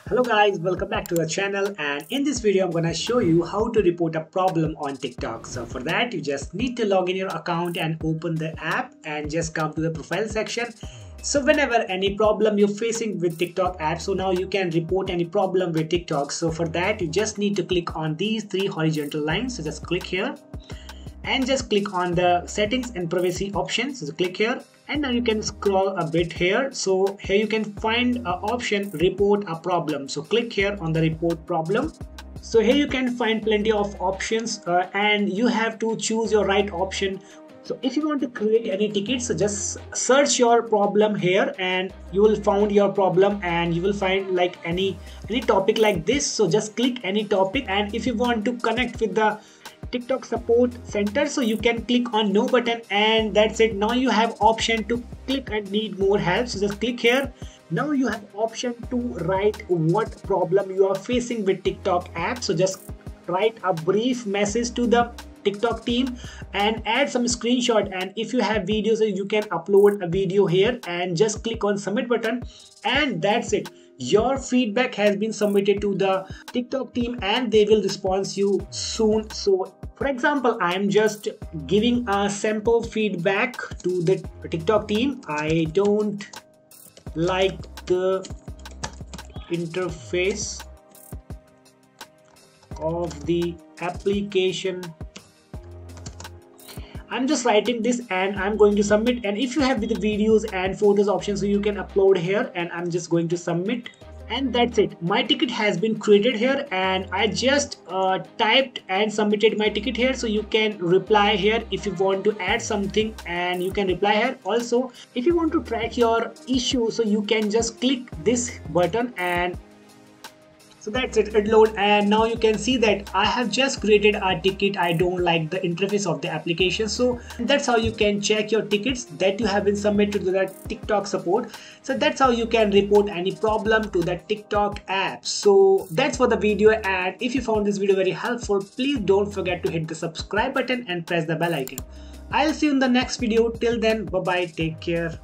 Hello guys, welcome back to the channel, and in this video I'm gonna show you how to report a problem on TikTok. So for that you just need to log in your account and open the app and just come to the profile section. So whenever any problem you're facing with TikTok app, so now you can report any problem with TikTok. So for that you just need to click on these three horizontal lines. So just click here and just click on the settings and privacy options. So click here and now you can scroll a bit here. So here you can find an option report a problem. So click here on the report problem. So here you can find plenty of options and you have to choose your right option. So if you want to create any ticket, so just search your problem here and you will find your problem and you will find like any topic like this. So just click any topic, and if you want to connect with the TikTok support center, so you can click on no button and that's it. Now you have option to click and need more help. So just click here. Now you have option to write what problem you are facing with TikTok app. So just write a brief message to the TikTok team and add some screenshot, and if you have videos you can upload a video here and just click on submit button, and that's it. Your feedback has been submitted to the TikTok team and they will respond you soon. So for example, I am just giving a sample feedback to the TikTok team. I don't like the interface of the application. I'm just writing this and I'm going to submit, and if you have with the videos and photos options, so you can upload here, and I'm just going to submit, and that's it. My ticket has been created here and I just typed and submitted my ticket here. So you can reply here if you want to add something, and you can reply here. Also if you want to track your issue, so you can just click this button, and so that's it, it load, and now you can see that I have just created a ticket. I don't like the interface of the application. So that's how you can check your tickets that you have been submitted to the TikTok support. So that's how you can report any problem to the TikTok app. So that's for the video, and if you found this video very helpful, please don't forget to hit the subscribe button and press the bell icon. I'll see you in the next video. Till then, bye bye, take care.